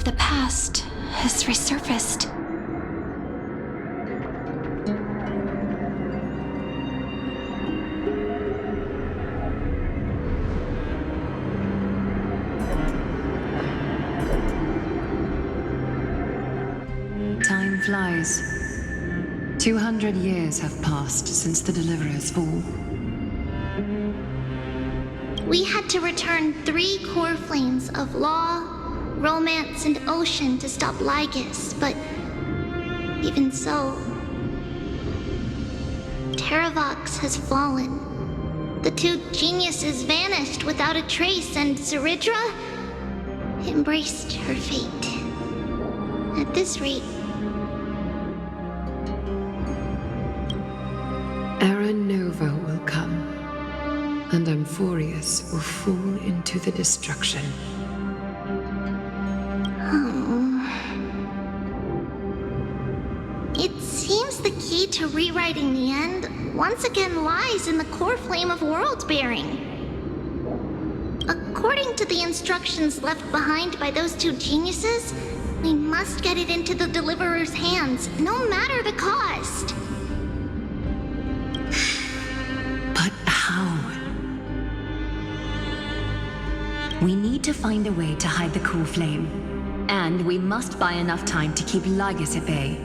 of the past has resurfaced. Time flies. 200 years have passed since the Deliverer's fall. We had to return 3 core flames of law, romance, and ocean to stop Lygus, but even so, Terravox has fallen. The 2 geniuses vanished without a trace, and Zeridra embraced her fate. At this rate, Era Nova will come, and Amphorius will fall into the destruction. It seems the key to rewriting the end once again lies in the core flame of world-bearing. According to the instructions left behind by those 2 geniuses, we must get it into the Deliverer's hands, no matter the cost. But how? We need to find a way to hide the core flame. And we must buy enough time to keep Lygus at bay.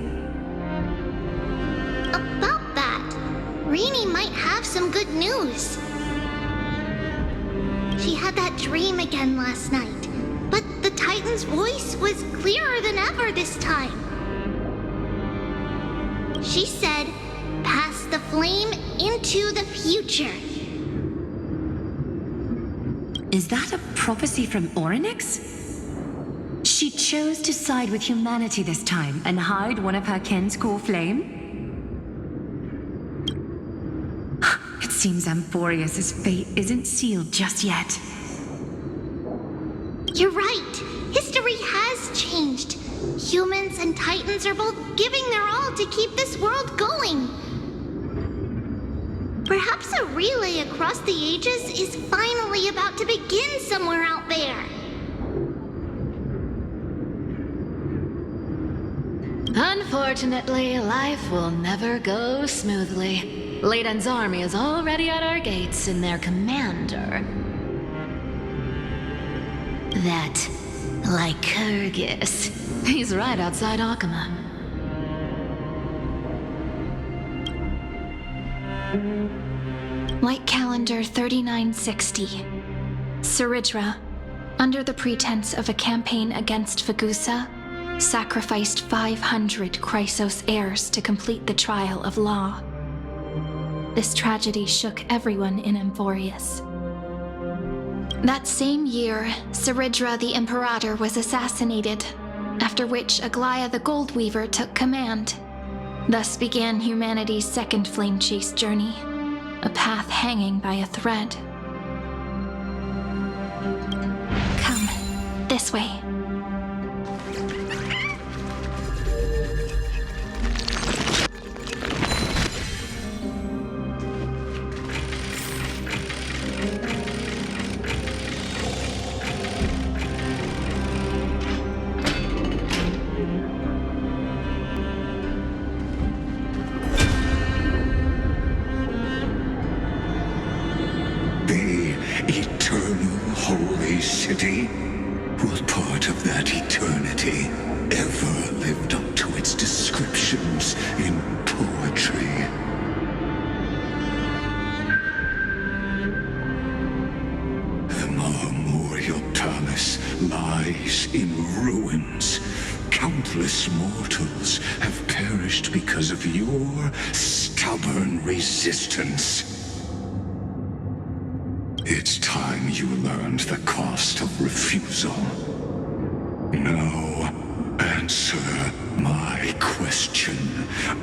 About that, Rini might have some good news. She had that dream again last night, but the Titan's voice was clearer than ever this time. She said, "Pass the flame into the future." Is that a prophecy from Orynyx? She chose to side with humanity this time and hide one of her kin's core flame? It seems Amphorius' fate isn't sealed just yet. You're right. History has changed. Humans and Titans are both giving their all to keep this world going. Perhaps a relay across the ages is finally about to begin somewhere out there. Unfortunately, life will never go smoothly. Leiden's army is already at our gates, and their commander... that Lycurgus. He's right outside Akama. Light calendar 3960. Zeridra, under the pretense of a campaign against Vagusa, sacrificed 500 Chrysos heirs to complete the trial of law. This tragedy shook everyone in Amphorius. That same year, Zeridra the Imperator was assassinated, after which Aglaya the Goldweaver took command. Thus began humanity's second flame chase journey, a path hanging by a thread. Come, this way. Holy city? What part of that eternity ever lived up to its descriptions in poetry? The Marmorial Palace lies in ruins. Countless mortals have perished because of your stubborn resistance. It's time you learned the cost of refusal. Now, answer my question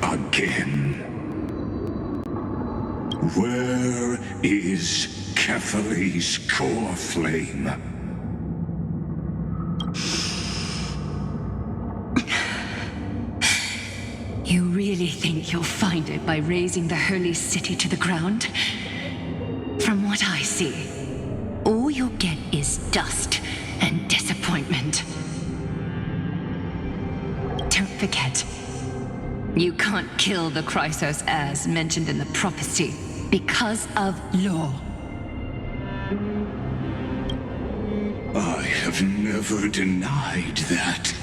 again. Where is Kefali's core flame? You really think you'll find it by razing the holy city to the ground? From what I see, all you'll get is dust and disappointment. certificate. You can't kill the Chrysos heirs mentioned in the prophecy because of law. I have never denied that.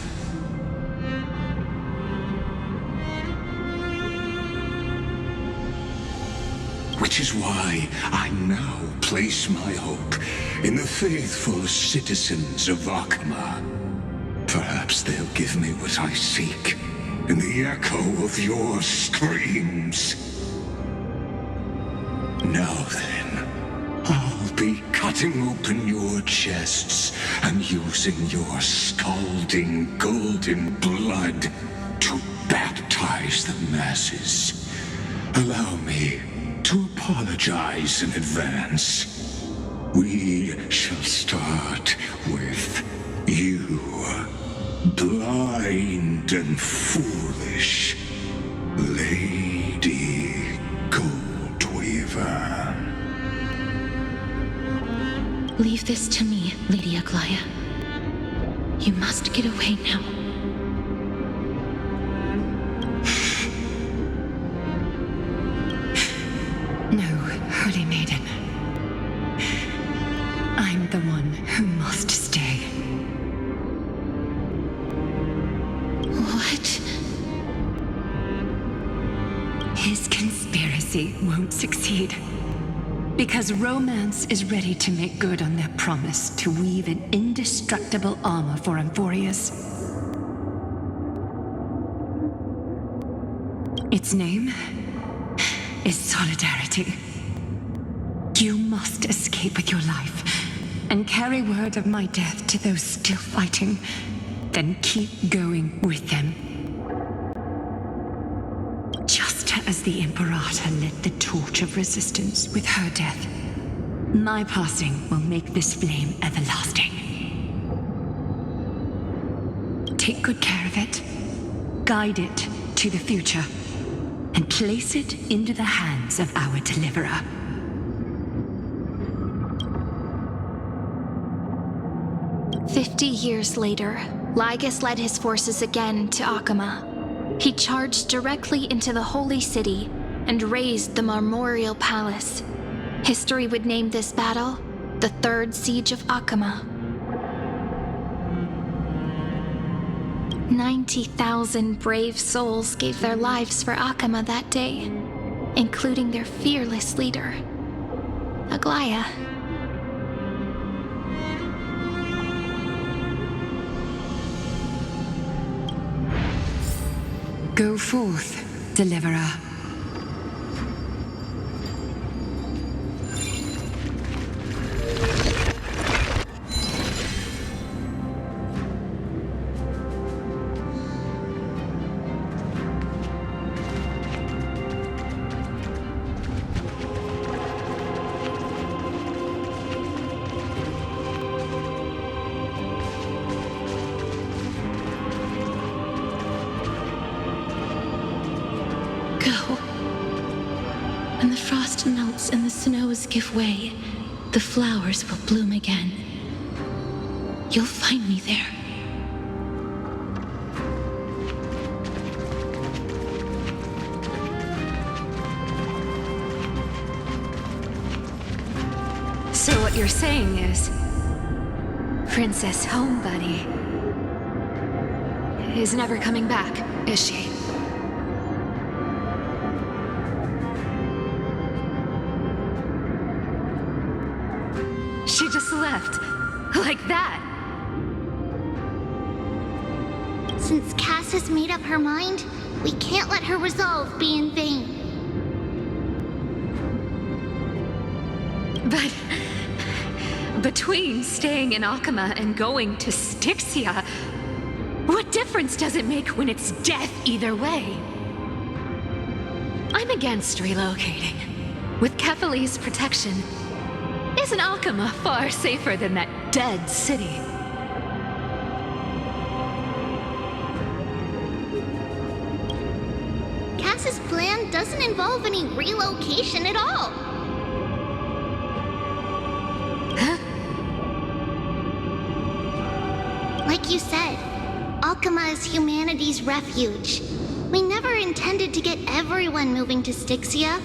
Which is why I now place my hope in the faithful citizens of Akama. Perhaps they'll give me what I seek in the echo of your screams. Now then, I'll be cutting open your chests and using your scalding golden blood to baptize the masses. Allow me to apologize in advance. We shall start with you, blind and foolish Lady Goldweaver. Leave this to me, Lady Aglaya. You must get away now. No, Holy Maiden. I'm the one who must stay. What? His conspiracy won't succeed. Because romance is ready to make good on their promise to weave an indestructible armor for Amphorius. Its name is Solidarity. You must escape with your life and carry word of my death to those still fighting, then keep going with them. Just as the Imperator lit the torch of resistance with her death, my passing will make this flame everlasting. Take good care of it, guide it to the future, and place it into the hands of our deliverer. "50 years later, Lygus led his forces again to Akama. He charged directly into the Holy City and razed the Marmorial Palace. History would name this battle the Third Siege of Akama. 90,000 brave souls gave their lives for Akama that day, including their fearless leader, Aglaya. Go forth, deliverer. Go. When the frost melts and the snows give way, the flowers will bloom again. You'll find me there. So what you're saying is, Princess Homebuddy is never coming back, is she? She just left, like that. Since Cass has made up her mind, we can't let her resolve be in vain. But between staying in Akama and going to Styxia, what difference does it make when it's death either way? I'm against relocating. With Kefali's protection, isn't Akama far safer than that dead city? Cass's plan doesn't involve any relocation at all. Like you said, Akama as humanity's refuge. We never intended to get everyone moving to Styxia.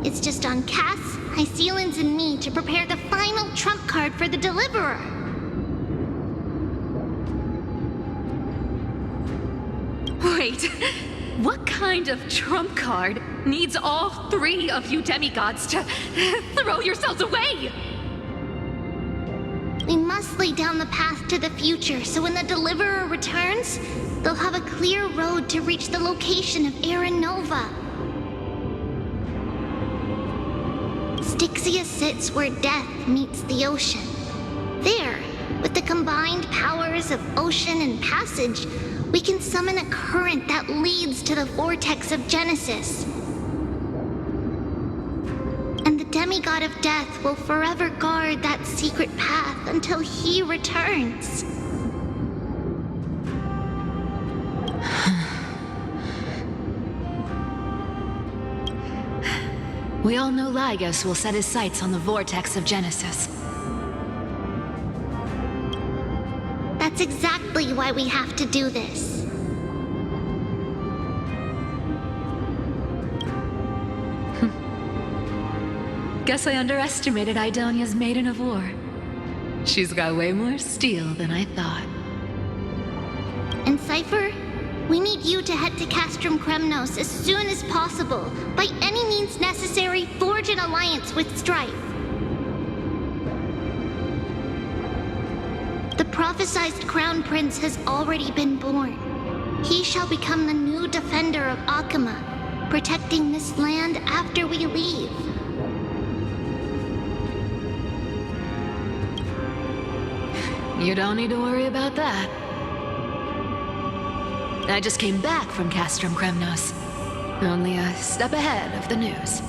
It's just on Cass, Hycelans, and me to prepare the final trump card for the Deliverer. Wait, what kind of trump card needs all three of you demigods to throw yourselves away? We must lay down the path to the future so when the Deliverer returns, they'll have a clear road to reach the location of Aaron Nova. Styxia sits where death meets the ocean. There, with the combined powers of ocean and passage, we can summon a current that leads to the vortex of Genesis. And the demigod of death will forever guard that secret path until he returns. We all know Lygos will set his sights on the vortex of Genesis. That's exactly why we have to do this. Guess I underestimated Idonia's Maiden of War. She's got way more steel than I thought. And Cypher, we need you to head to Castrum Kremnos as soon as possible. By any means necessary, forge an alliance with Strife. The prophesized Crown Prince has already been born. He shall become the new defender of Akama, protecting this land after we leave. You don't need to worry about that. I just came back from Castrum Kremnos. Only a step ahead of the news.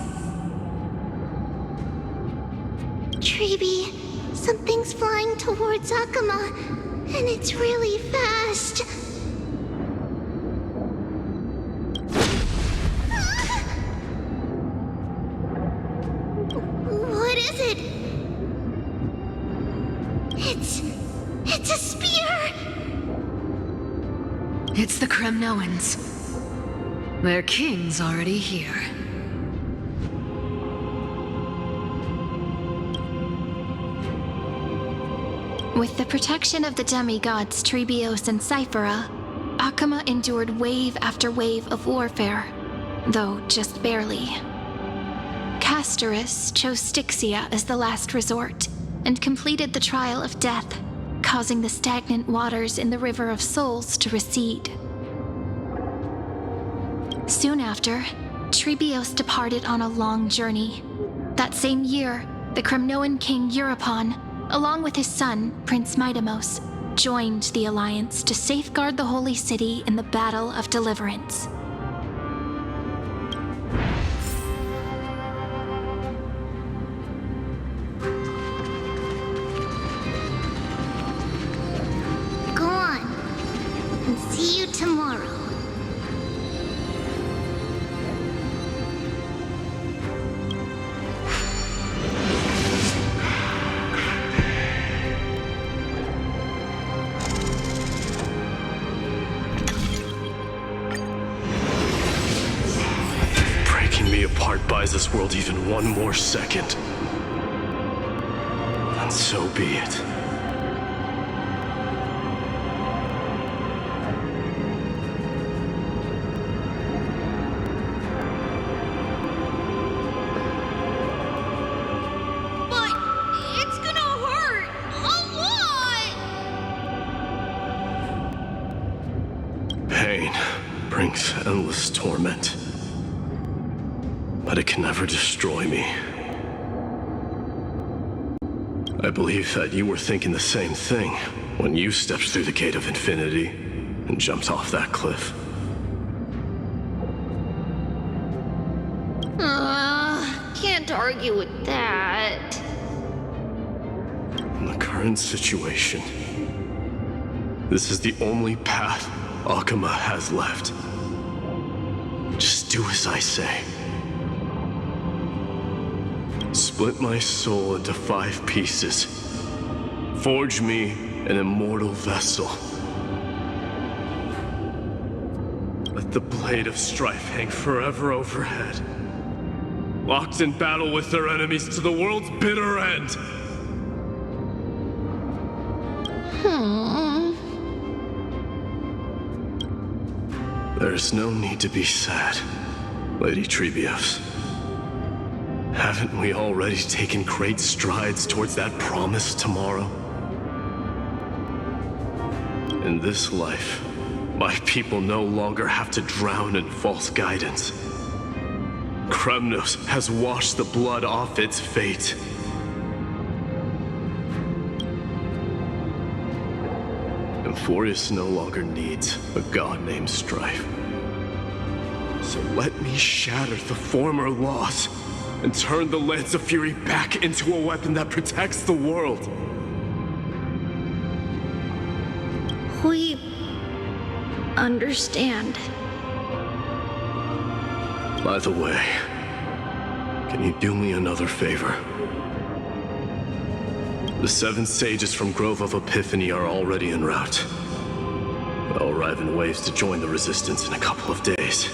Treeby, something's flying towards Akama, and it's really fast. What is it? It's a spear! It's the Kremnoans. Their king's already here. With the protection of the demigods Trebios and Cyphera, Akama endured wave after wave of warfare, though just barely. Castorus chose Styxia as the last resort and completed the trial of death, causing the stagnant waters in the River of Souls to recede. Soon after, Trebios departed on a long journey. That same year, the Kremnoan king Euripon, along with his son, Prince Midamos, joined the alliance to safeguard the holy city in the Battle of Deliverance. Go on, and see you tomorrow. Buys this world even one more second. And so be it. But it's gonna hurt a lot! Pain brings endless torment. But it can never destroy me. I believe that you were thinking the same thing when you stepped through the gate of infinity and jumped off that cliff. Can't argue with that. In the current situation, this is the only path Akama has left. Just do as I say. Split my soul into 5 pieces. Forge me an immortal vessel. Let the blade of strife hang forever overhead, locked in battle with their enemies to the world's bitter end. There's no need to be sad, Lady Trebios. Haven't we already taken great strides towards that promised tomorrow? In this life, my people no longer have to drown in false guidance. Kremnos has washed the blood off its fate. Euphorius no longer needs a god named Strife. So let me shatter the former laws and turn the Lance of Fury back into a weapon that protects the world. We understand. By the way, can you do me another favor? The 7 sages from Grove of Epiphany are already en route. They'll arrive in waves to join the resistance in a couple of days.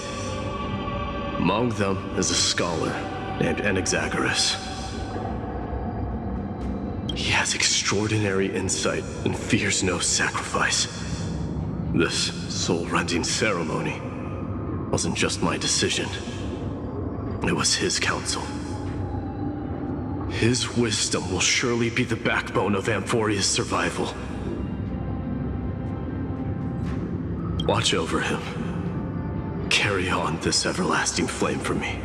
Among them is a scholar named Anaxagoras. He has extraordinary insight and fears no sacrifice. This soul-rending ceremony wasn't just my decision. It was his counsel. His wisdom will surely be the backbone of Amphoria's survival. Watch over him. Carry on this everlasting flame for me.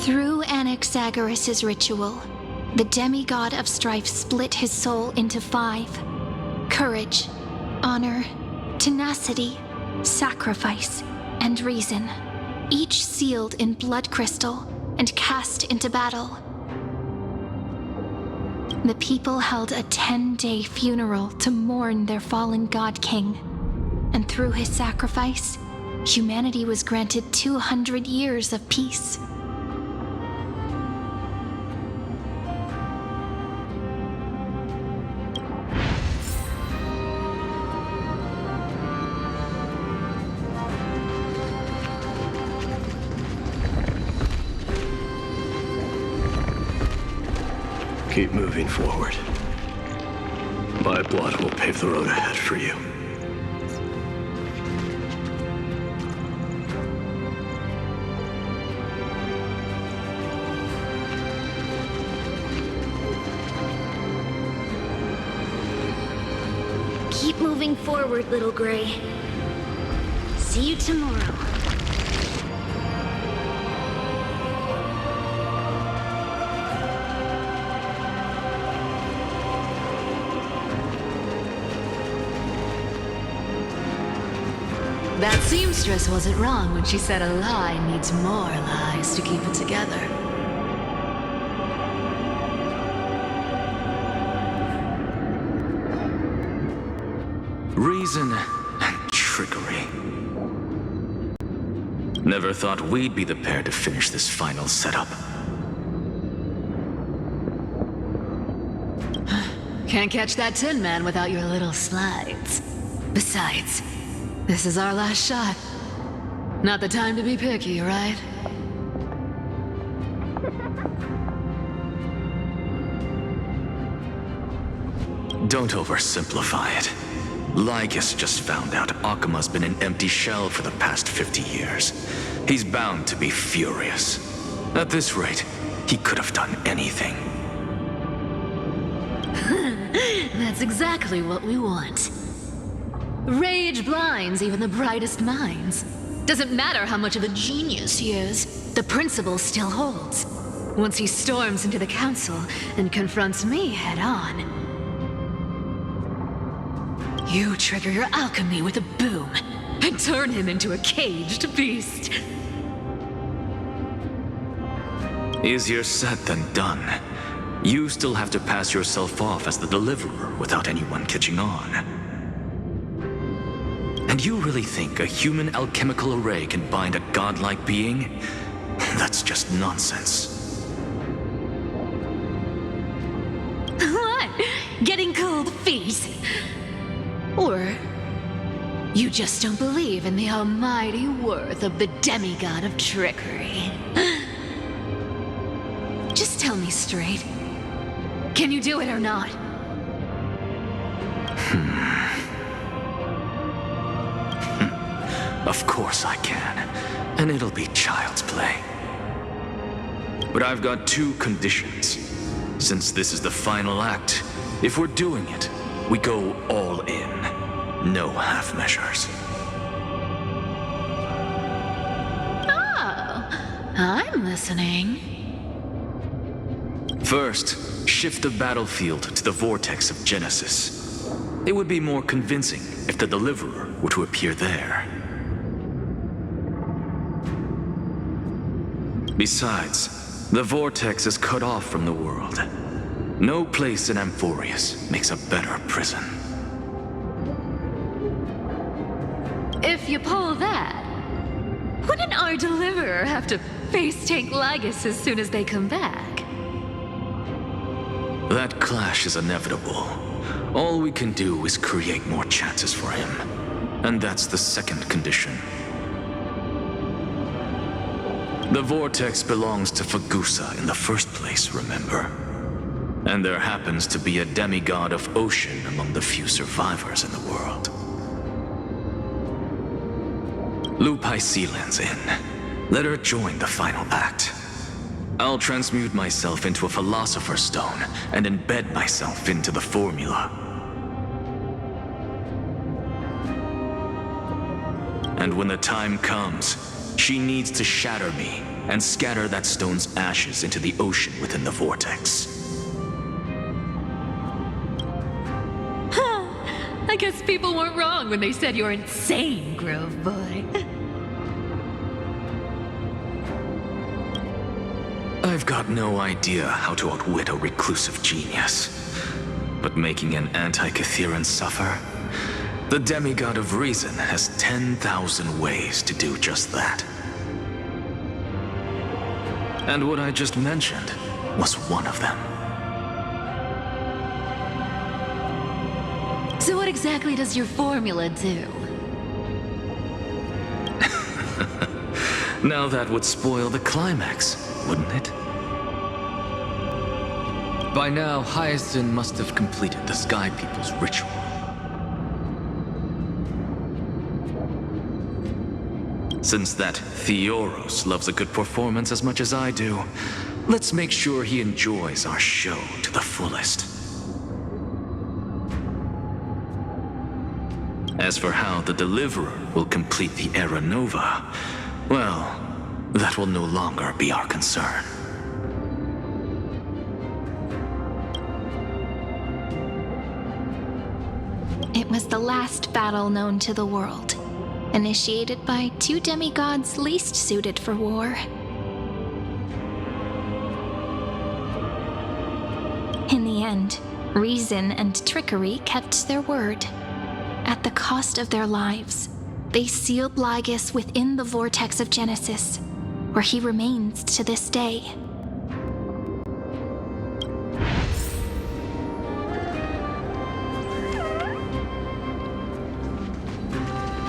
Through Anaxagoras' ritual, the demigod of strife split his soul into 5: courage, honor, tenacity, sacrifice, and reason, each sealed in blood crystal and cast into battle. The people held a 10-day funeral to mourn their fallen god king, and through his sacrifice, humanity was granted 200 years of peace. Keep moving forward. My blood will pave the road ahead for you. Keep moving forward, little Gray. See you tomorrow. That seamstress wasn't wrong when she said a lie needs more lies to keep it together. Reason and trickery. Never thought we'd be the pair to finish this final setup. Can't catch that Tin Man without your little slides. Besides, this is our last shot. Not the time to be picky, right? Don't oversimplify it. Lycus just found out Akima's been an empty shell for the past 50 years. He's bound to be furious. At this rate, he could have done anything. That's exactly what we want. Rage blinds even the brightest minds. Doesn't matter how much of a genius he is, the principle still holds. Once he storms into the council and confronts me head on. You trigger your alchemy with a boom and turn him into a caged beast. Easier said than done. You still have to pass yourself off as the deliverer without anyone catching on. And you really think a human alchemical array can bind a godlike being? That's just nonsense. fees. Or you just don't believe in the almighty worth of the demigod of trickery. Just tell me straight. Can you do it or not? Of course I can. And it'll be child's play. But I've got two conditions. Since this is the final act, if we're doing it, we go all in. No half measures. Oh, I'm listening. First, shift the battlefield to the vortex of Genesis. It would be more convincing if the Deliverer were to appear there. Besides, the vortex is cut off from the world. No place in Amphorius makes a better prison. If you pull that, wouldn't our Deliverer have to face tank Lygus as soon as they come back? That clash is inevitable. All we can do is create more chances for him. And that's the second condition. The vortex belongs to Fagusa in the first place, remember? And there happens to be a demigod of ocean among the few survivors in the world. Loop Hycelan's in. Let her join the final act. I'll transmute myself into a Philosopher's Stone and embed myself into the formula. And when the time comes, she needs to shatter me and scatter that stone's ashes into the ocean within the vortex. I guess people weren't wrong when they said you're insane, Grove Boy. I've got no idea how to outwit a reclusive genius. But making an anti-Catheran suffer? The demigod of reason has 10,000 ways to do just that. And what I just mentioned was one of them. So what exactly does your formula do? Now that would spoil the climax, wouldn't it? By now, Hyacinth must have completed the Sky People's ritual. Since that Theoros loves a good performance as much as I do, let's make sure he enjoys our show to the fullest. As for how the Deliverer will complete the Era Nova, well, that will no longer be our concern. It was the last battle known to the world, initiated by two demigods least suited for war. In the end, reason and trickery kept their word. At the cost of their lives, they sealed Lygus within the vortex of Genesis, where he remains to this day.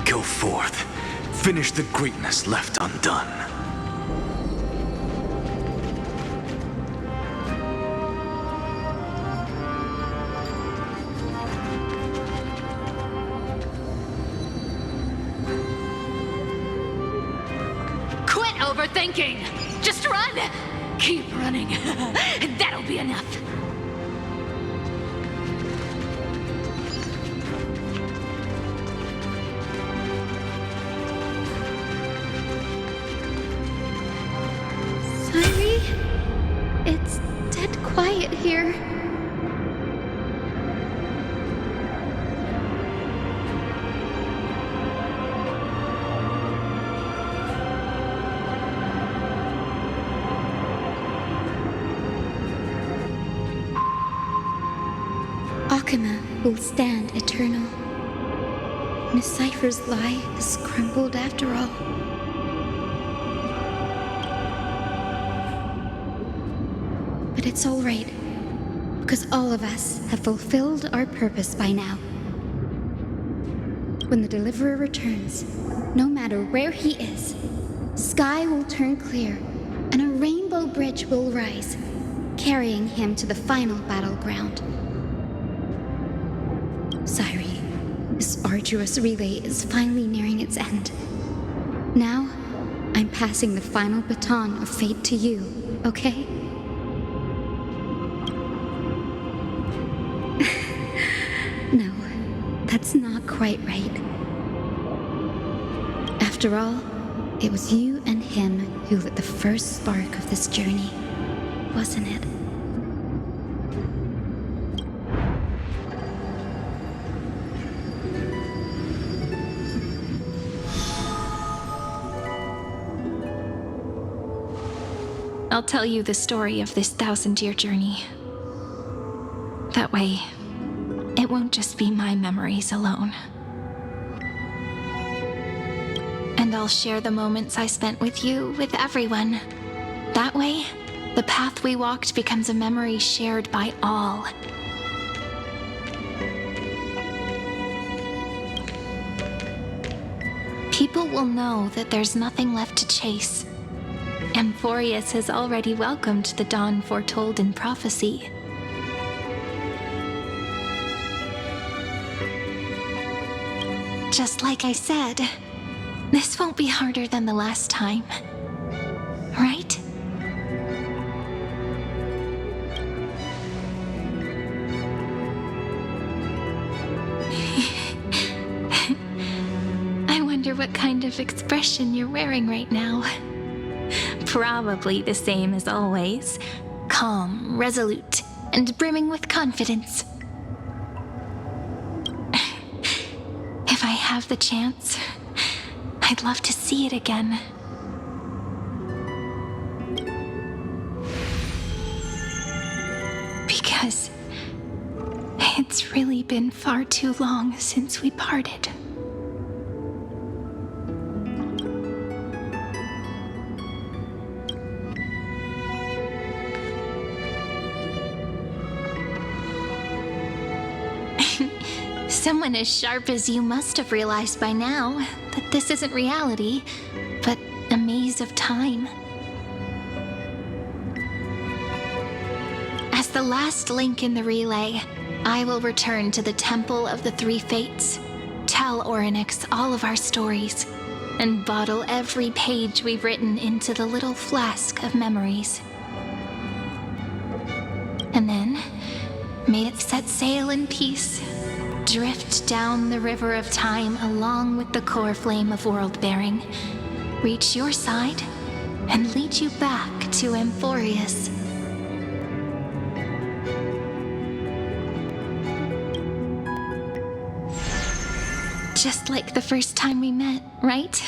Go forth. Finish the greatness left undone. Quit overthinking! Just run! Keep running, and that'll be enough. Sorry? It's dead quiet here. Akama will stand eternal. Miss Cypher's lie has crumbled after all. But it's all right, because all of us have fulfilled our purpose by now. When the Deliverer returns, no matter where he is, sky will turn clear and a rainbow bridge will rise, carrying him to the final battleground. Sairi, this arduous relay is finally nearing its end. Now, I'm passing the final baton of fate to you, okay? No, that's not quite right. After all, it was you and him who lit the first spark of this journey, wasn't it? I'll tell you the story of this 1,000-year journey. That way, it won't just be my memories alone. And I'll share the moments I spent with you with everyone. That way, the path we walked becomes a memory shared by all. People will know that there's nothing left to chase. Amphorius has already welcomed the dawn foretold in prophecy. Just like I said, this won't be harder than the last time. Right? I wonder what kind of expression you're wearing right now. Probably the same as always. Calm, resolute, and brimming with confidence. If I have the chance, I'd love to see it again. Because it's really been far too long since we parted. Someone as sharp as you must have realized by now that this isn't reality, but a maze of time. As the last link in the relay, I will return to the Temple of the Three Fates, tell Orynyx all of our stories, and bottle every page we've written into the little flask of memories. And then, may it set sail in peace, drift down the river of time along with the core flame of world-bearing, reach your side, and lead you back to Amphorius. Just like the first time we met, right?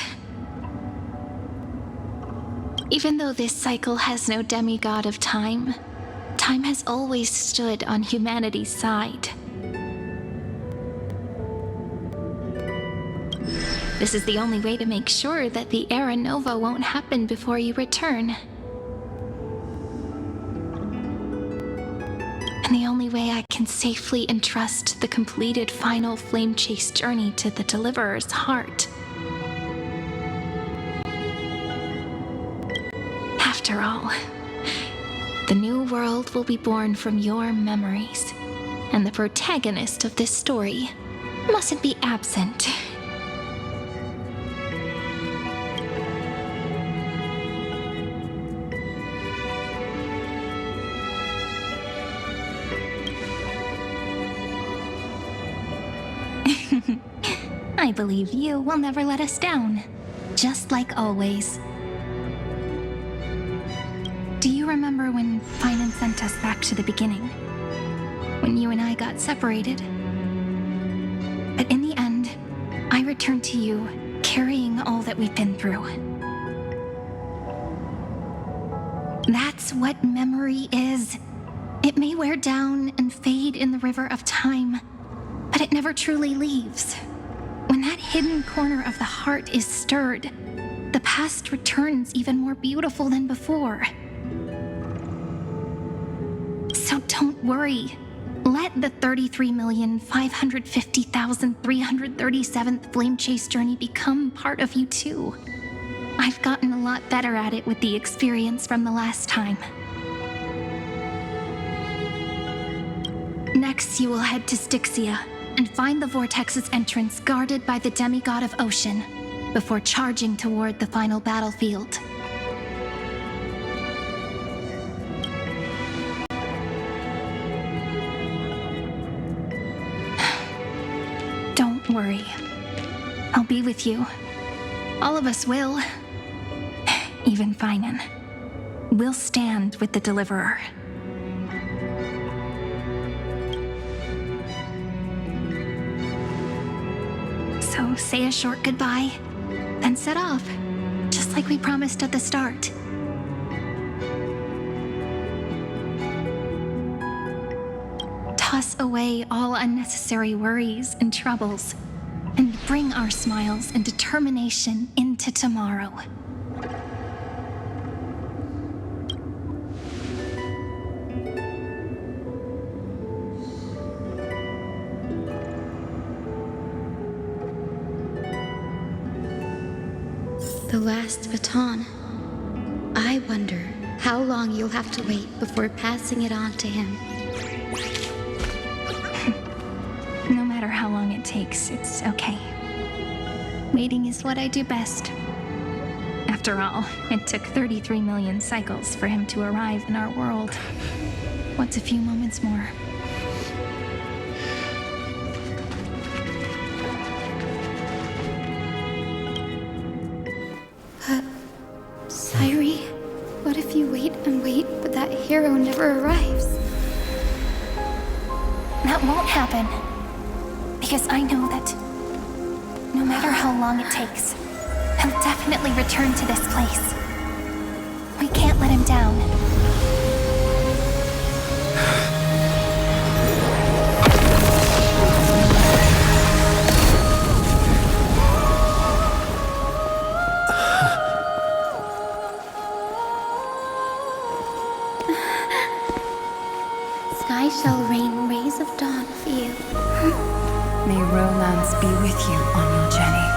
Even though this cycle has no demigod of time, time has always stood on humanity's side. This is the only way to make sure that the Era Nova won't happen before you return. And the only way I can safely entrust the completed final flame chase journey to the Deliverer's heart. After all, the new world will be born from your memories, and the protagonist of this story mustn't be absent. I believe you will never let us down, just like always. Do you remember when Finan sent us back to the beginning? When you and I got separated? But in the end, I returned to you, carrying all that we've been through. That's what memory is. It may wear down and fade in the river of time, but it never truly leaves. When that hidden corner of the heart is stirred, the past returns even more beautiful than before. So Don't worry. Let the 33,550,337th Flame Chase journey become part of you too. I've gotten a lot better at it with the experience from the last time. Next, you will head to Styxia and find the Vortex's entrance guarded by the demigod of ocean before charging toward the final battlefield. Don't worry. I'll be with you. All of us will. Even Finan. We'll stand with the Deliverer. So say a short goodbye, then set off, just like we promised at the start. Toss away all unnecessary worries and troubles, and bring our smiles and determination into tomorrow. The last baton. I wonder how long you'll have to wait before passing it on to him. No matter how long it takes, it's okay. Waiting is what I do best. After all, it took 33 million cycles for him to arrive in our world. What's a few moments more? Sairi, what if you wait and wait, but that hero never arrives? That won't happen. Because I know that no matter how long it takes, he'll definitely return to this place. We can't let him down. Sky shall rain rays of dawn for you. May romance be with you on your journey.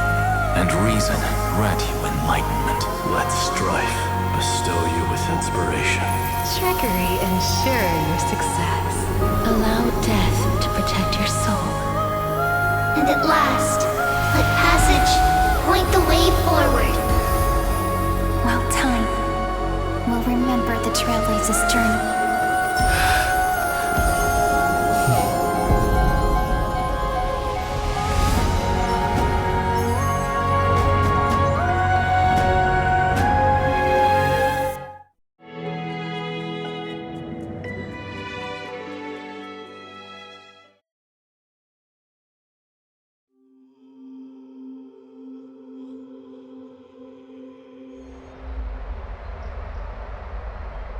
And reason grant you enlightenment. Let strife bestow you with inspiration. Trickery ensure your success. Allow death to protect your soul. And at last, let passage point the way forward. Well, time will remember the Trailblazer's journey.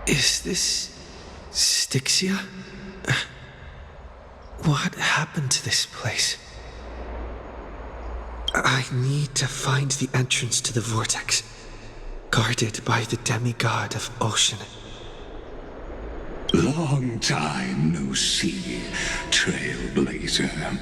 Is this Styxia? What happened to this place? I need to find the entrance to the vortex, guarded by the demigod of ocean. Long time no see, Trailblazer.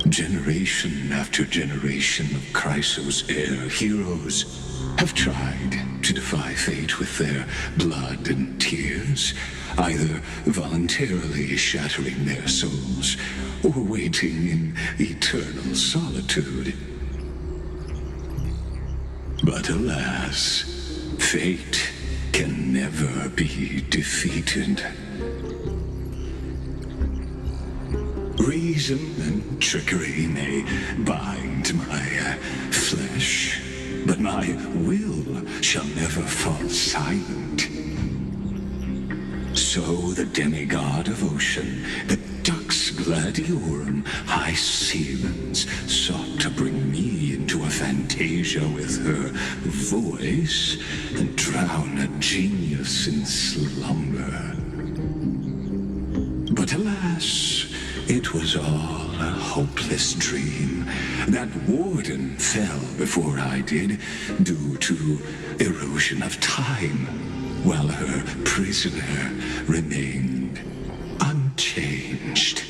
Generation after generation of Chrysos heir heroes have tried to defy fate with their blood and tears, either voluntarily shattering their souls or waiting in eternal solitude. But alas, fate can never be defeated. Reason and trickery may bind my flesh, but my will shall never fall silent. So the demigod of ocean, the Dux Gladiorum, high seamans, sought to bring me into a fantasia with her voice and drown a genius in slumber. But alas, it was all a hopeless dream. That warden fell before I did, due to erosion of time. while her prisoner remained unchanged.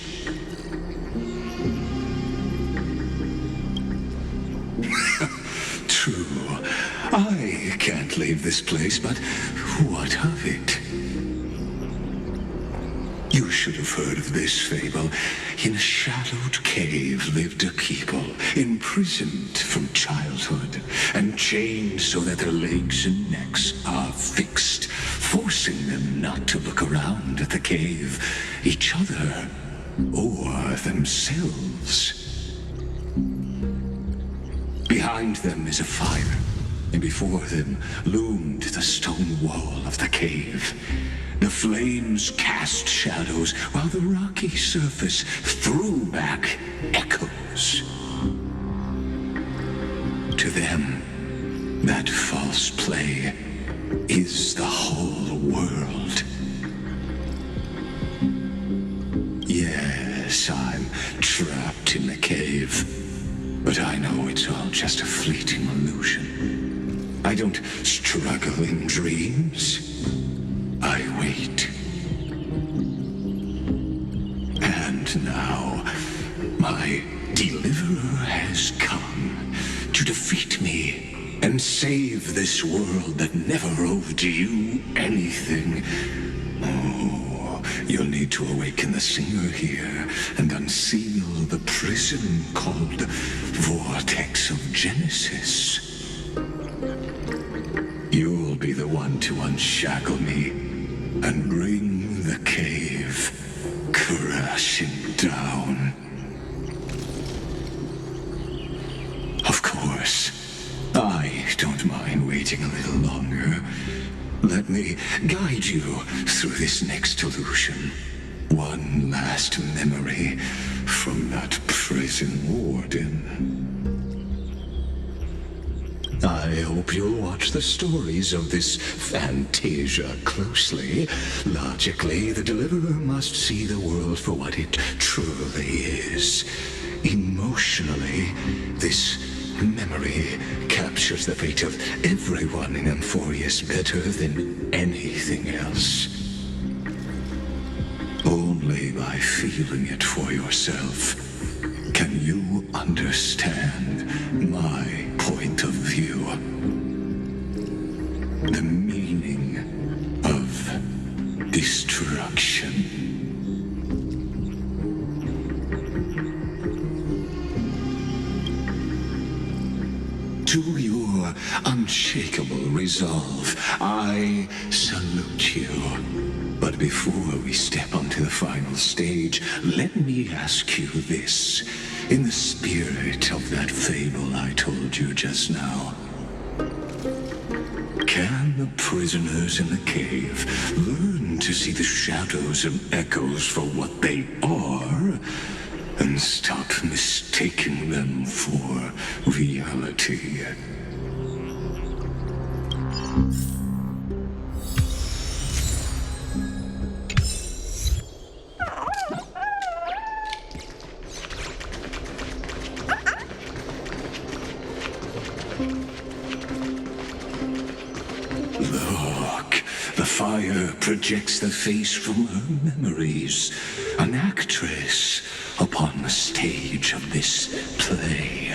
True, I can't leave this place, but what of it? You should have heard of this fable. In a shadowed cave lived a people, imprisoned from childhood, and chained so that their legs and necks are fixed, forcing them not to look around at the cave, each other, or themselves. Behind them is a fire, and before them loomed the stone wall of the cave. The flames cast shadows, while the rocky surface threw back echoes. To them, that false play is the whole world. Yes, I'm trapped in the cave, but I know it's all just a fleeting illusion. I don't struggle in dreams. I wait. And now, my deliverer has come to defeat me and save this world that never owed you anything. Oh, you'll need to awaken the singer here and unseal the prison called Vortex of Genesis. You'll be the one to unshackle me and bring the cave crashing down. Of course, I don't mind waiting a little longer. Let me guide you through this next illusion. One last memory from that prison warden. I hope you'll watch the stories of this Fantasia closely. Logically, the Deliverer must see the world for what it truly is. Emotionally, this memory captures the fate of everyone in Amphorius better than anything else. Only by feeling it for yourself can you understand my point of view. The meaning of destruction. To your unshakable resolve, I salute you. But before we step onto the final stage, let me ask you this. In the spirit of that fable I told you just now, can the prisoners in the cave learn to see the shadows and echoes for what they are, and stop mistaking them for reality? Look, the fire projects the face from her memories. An actress upon the stage of this play.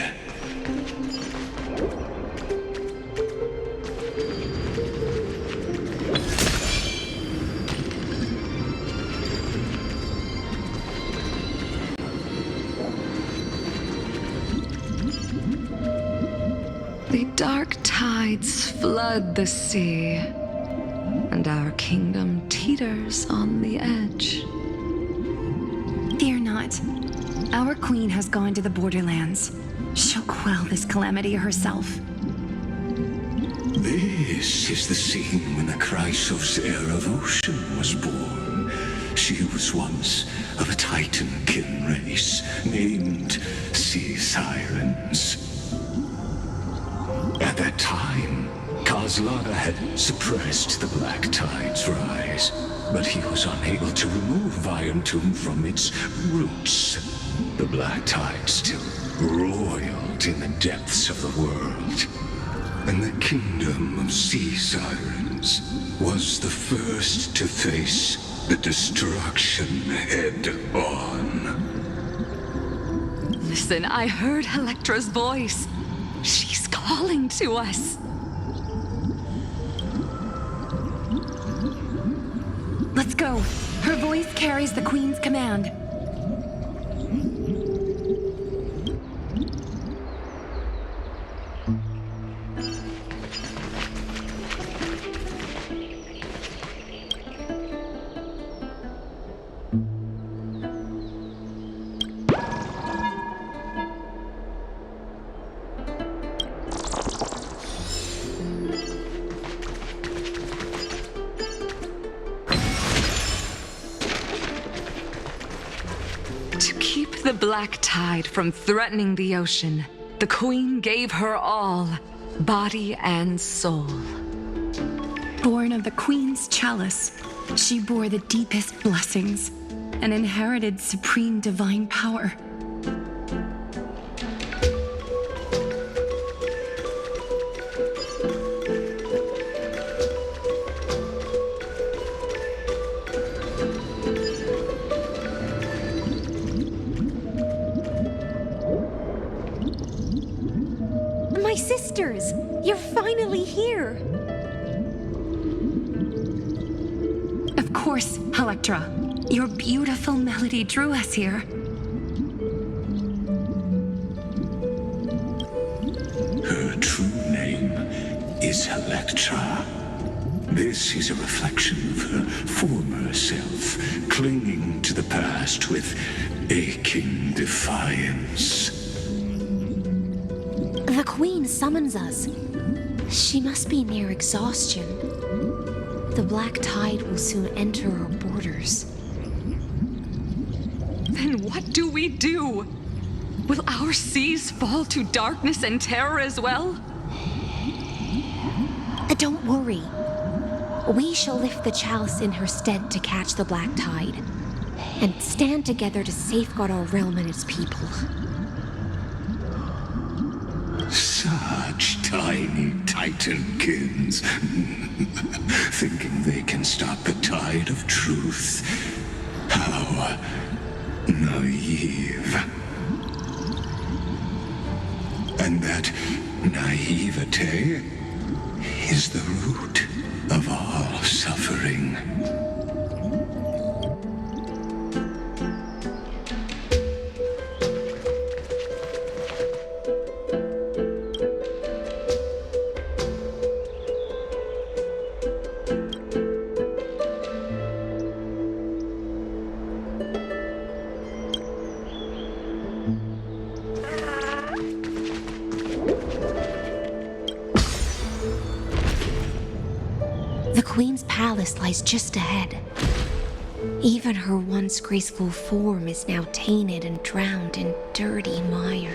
The dark tides flood the sea, and our kingdom teeters on the edge. Fear not. Our queen has gone to the borderlands. She'll quell this calamity herself. This is the scene when the Chrysos heir of Ocean was born. She was once of a Titan-kin race named Sea Sirens. At that time, Kozlana had suppressed the Black Tide's rise, but he was unable to remove Irontomb from its roots. The Black Tide still roiled in the depths of the world, and the kingdom of Sea Sirens kingdoms, was the first to face the destruction head on. Listen, I heard Electra's voice. She's calling to us. Let's go. Her voice carries the Queen's command. To keep the black tide from threatening the ocean, the Queen gave her all, body and soul. Born of the Queen's chalice, she bore the deepest blessings and inherited supreme divine power. My sisters, you're finally here. Of course, Electra. Your beautiful melody drew us here. Her true name is Electra. This is a reflection of her former self, clinging to the past with aching defiance. The Queen summons us. She must be near exhaustion. The black tide will soon enter our borders. Then what do we do? Will our seas fall to darkness and terror as well? Don't worry. We shall lift the chalice in her stead to catch the black tide, and stand together to safeguard our realm and its people. Such tiny titankins, thinking they can stop the tide of truth. How naive. And that naivete is the root of all suffering. The Queen's palace lies just ahead. Even her once graceful form is now tainted and drowned in dirty mire.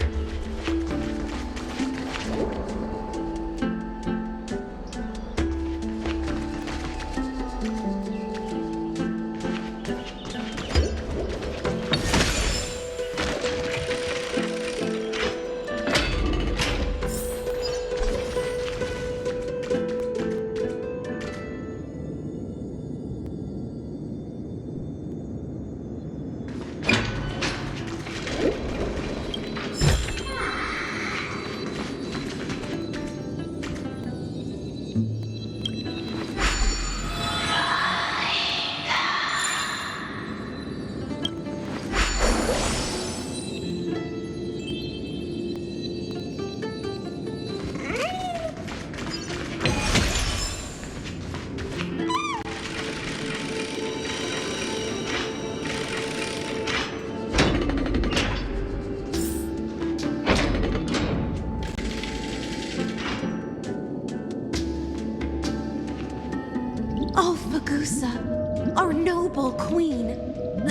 Oh, Fagusa, our noble queen,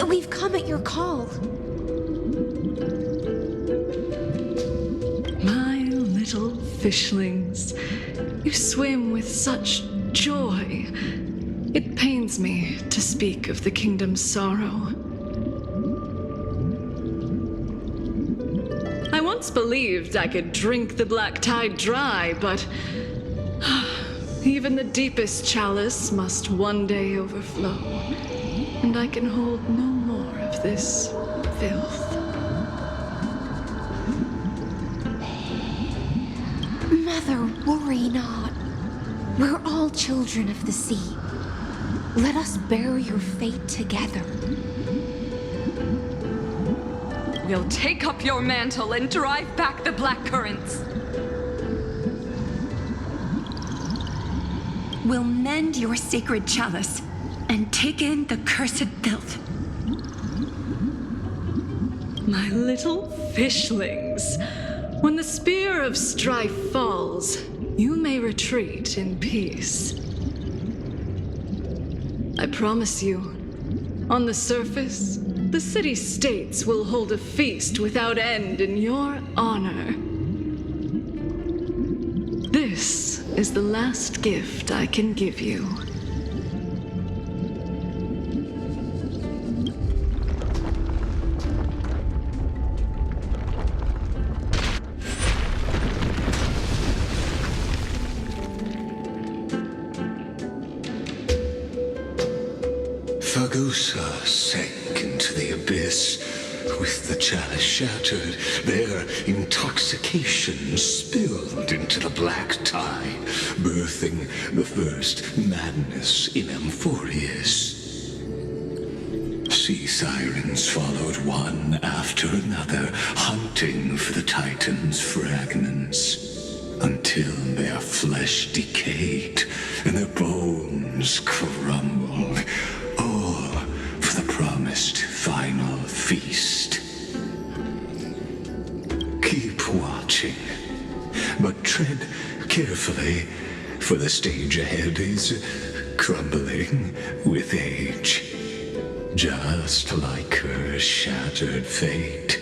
we've come at your call. My little fishlings, you swim with such joy. It pains me to speak of the kingdom's sorrow. I once believed I could drink the black tide dry, but Even the deepest chalice must one day overflow, and I can hold no more of this filth. Mother, worry not. We're all children of the sea. Let us bear your fate together. We'll take up your mantle and drive back the black currents. We'll mend your sacred chalice and take in the cursed filth. My little fishlings, when the spear of strife falls, you may retreat in peace. I promise you, on the surface, the city-states will hold a feast without end in your honor. This is the last gift I can give you. Fagusa sank into the abyss. With the chalice shattered, their intoxication spilled into the black tide, birthing the first madness in Amphorius. Sea sirens followed one after another, hunting for the Titan's fragments, until their flesh decayed and their bones crumbled, all for the promised final feast. Keep watching, but tread carefully, for the stage ahead is crumbling with age, just like her shattered fate.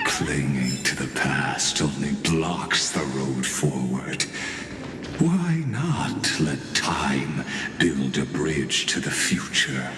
Clinging to the past only blocks the road forward. Why not let time build a bridge to the future?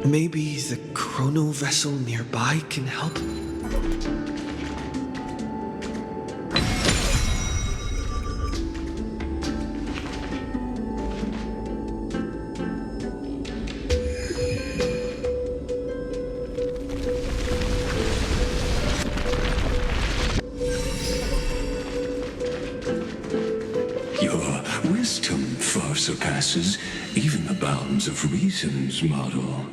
Maybe the chrono vessel nearby can help? Your wisdom far surpasses even the bounds of reason's model.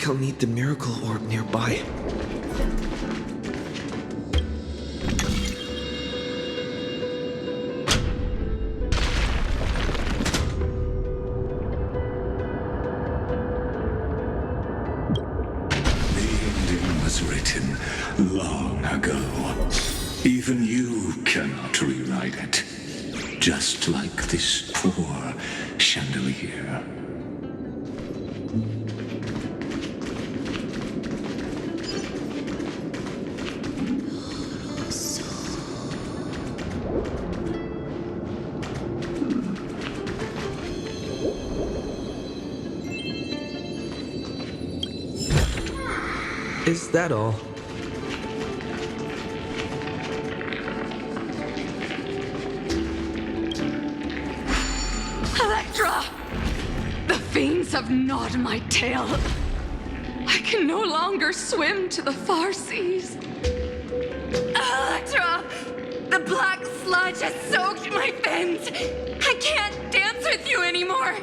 I'll need the miracle orb nearby. Written long ago. Even you cannot rewrite it. Just like this poor chandelier. Is that all? Electra! The fiends have gnawed my tail. I can no longer swim to the far seas. Electra! The black sludge has soaked my fins. I can't dance with you anymore.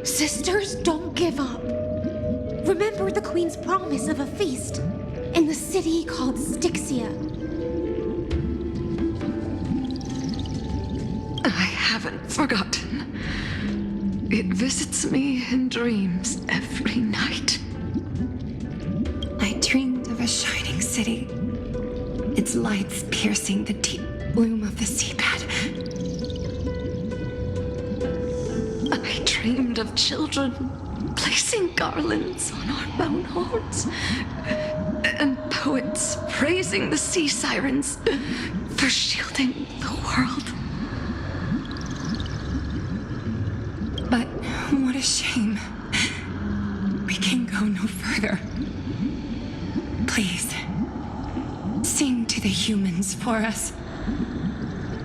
Sisters, don't give up. Remember the Queen's promise of a feast in the city called Styxia. I haven't forgotten. It visits me in dreams every night. I dreamed of a shining city, its lights piercing the deep gloom of the seabed. I dreamed of children placing garlands on our bone horns, and poets praising the sea sirens for shielding the world. But what a shame. We can go no further. Please, sing to the humans for us.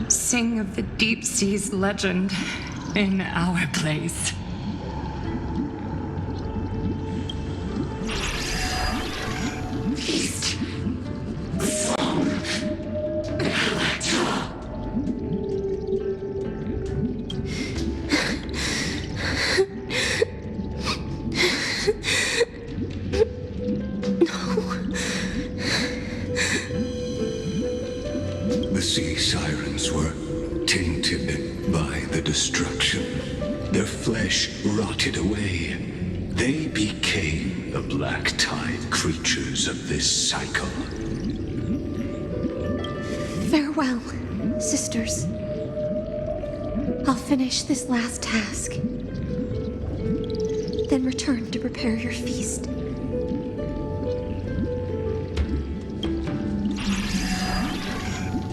Sing of the deep sea's legend in our place. Feast. Song. Electra. The sea sirens were tainted by the destruction. Their flesh rotted away. They became the black tide creatures of this cycle. Farewell, sisters. I'll finish this last task, then return to prepare your feast.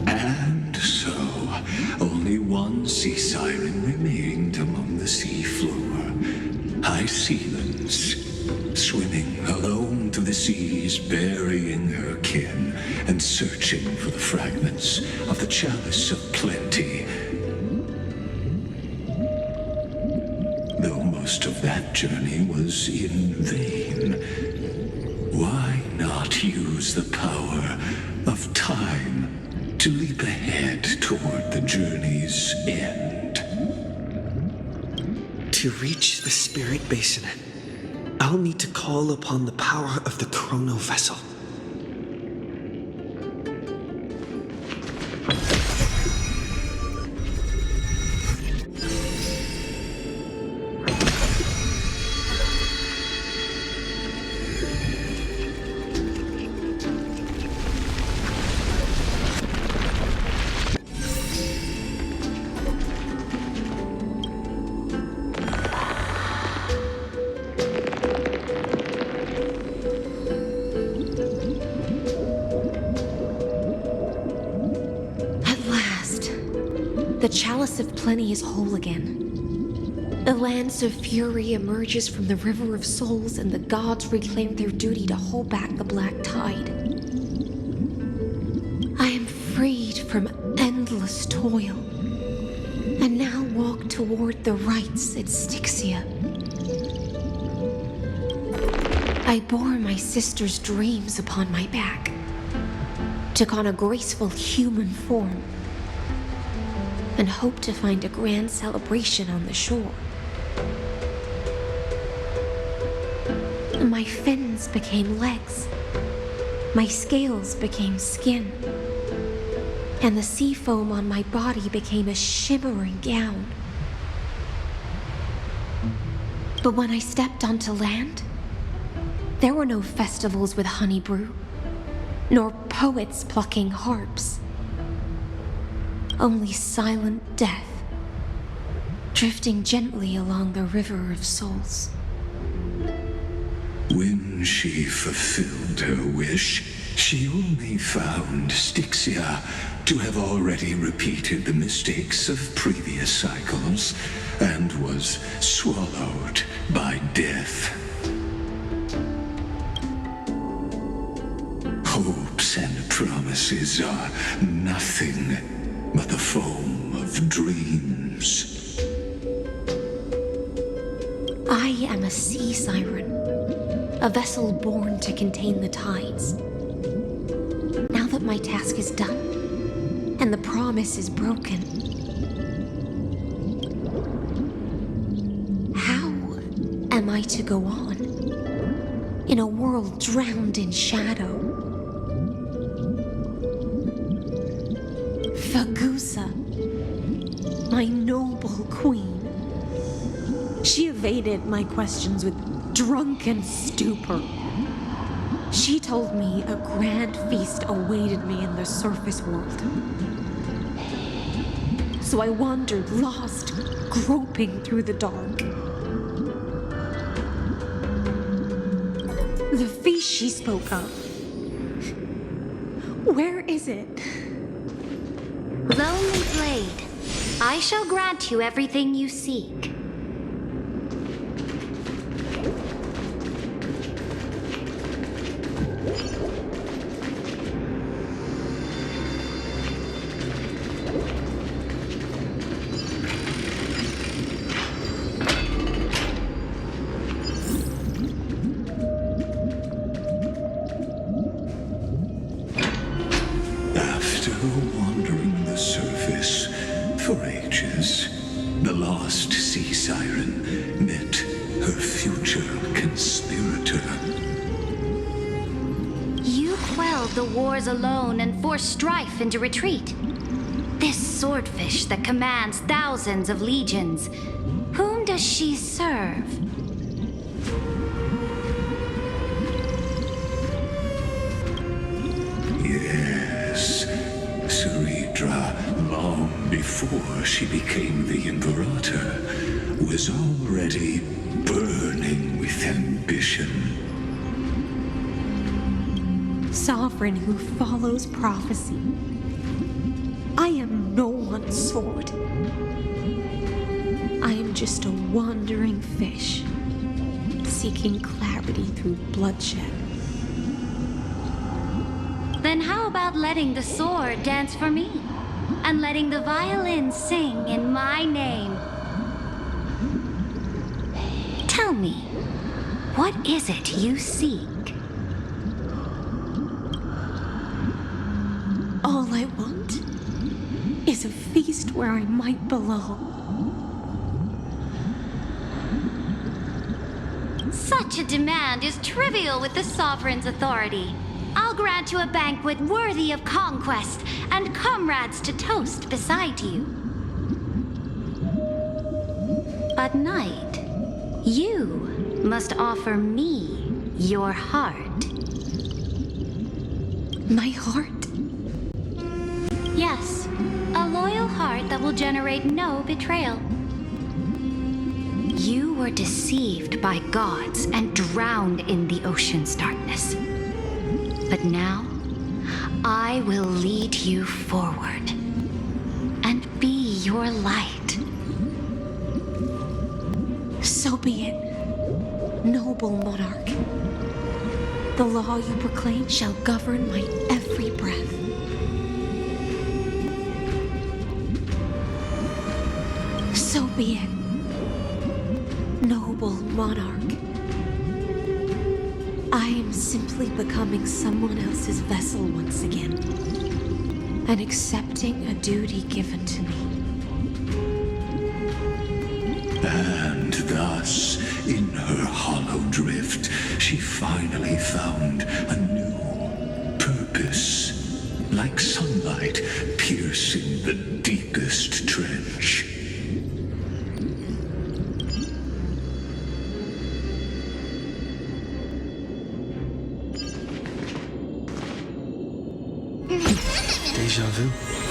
And so, only one sea siren remained among the sea floor. High sealands, swimming alone to the seas, burying her kin, and searching for the fragments of the chalice of plenty. Though most of that journey was in vain, why not use the power of time to leap ahead toward the journey's end? To reach the spirit basin, I'll need to call upon the power of the chrono vessel. The chalice of plenty is whole again. The lance of fury emerges from the river of souls, and the gods reclaim their duty to hold back the black tide. I am freed from endless toil, and now walk toward the rites at Styxia. I bore my sister's dreams upon my back, took on a graceful human form, and hoped to find a grand celebration on the shore. My fins became legs, my scales became skin, and the sea foam on my body became a shimmering gown. But when I stepped onto land, there were no festivals with honey brew, nor poets plucking harps. Only silent death, drifting gently along the river of souls. When she fulfilled her wish, she only found Styxia to have already repeated the mistakes of previous cycles and was swallowed by death. Hopes and promises are nothing but the foam of dreams. I am a sea siren, a vessel born to contain the tides. Now that my task is done, and the promise is broken, how am I to go on in a world drowned in shadow? Fagusa, my noble queen. She evaded my questions with drunken stupor. She told me a grand feast awaited me in the surface world. So I wandered lost, groping through the dark. The feast she spoke of, where is it? Lonely Blade, I shall grant you everything you seek. After wandering the surface for ages, the lost sea siren met her future conspirator. You quelled the wars alone and forced strife into retreat. This swordfish that commands thousands of legions, whom does she serve? Yes, Seridra, long before she became the Imperator, was already burning with ambition. Sovereign who follows prophecy. I am no one's sword. I am just a wandering fish, seeking clarity through bloodshed. Then how about letting the sword dance for me? And letting the violin sing in my name? Tell me, what is it you seek? All I want is a feast where I might belong. Such a demand is trivial with the sovereign's authority. I'll grant you a banquet worthy of conquest and comrades to toast beside you. At night, you must offer me your heart. My heart? Yes, a loyal heart that will generate no betrayal. You were deceived by gods and drowned in the ocean's darkness. But now, I will lead you forward and be your light. So be it, noble monarch. The law you proclaim shall govern my every breath. So be it, noble monarch. I am simply becoming someone else's vessel once again, and accepting a duty given to me. And thus, in her hollow drift, she finally found a new purpose, like sunlight piercing the deepest trench. Deja vu.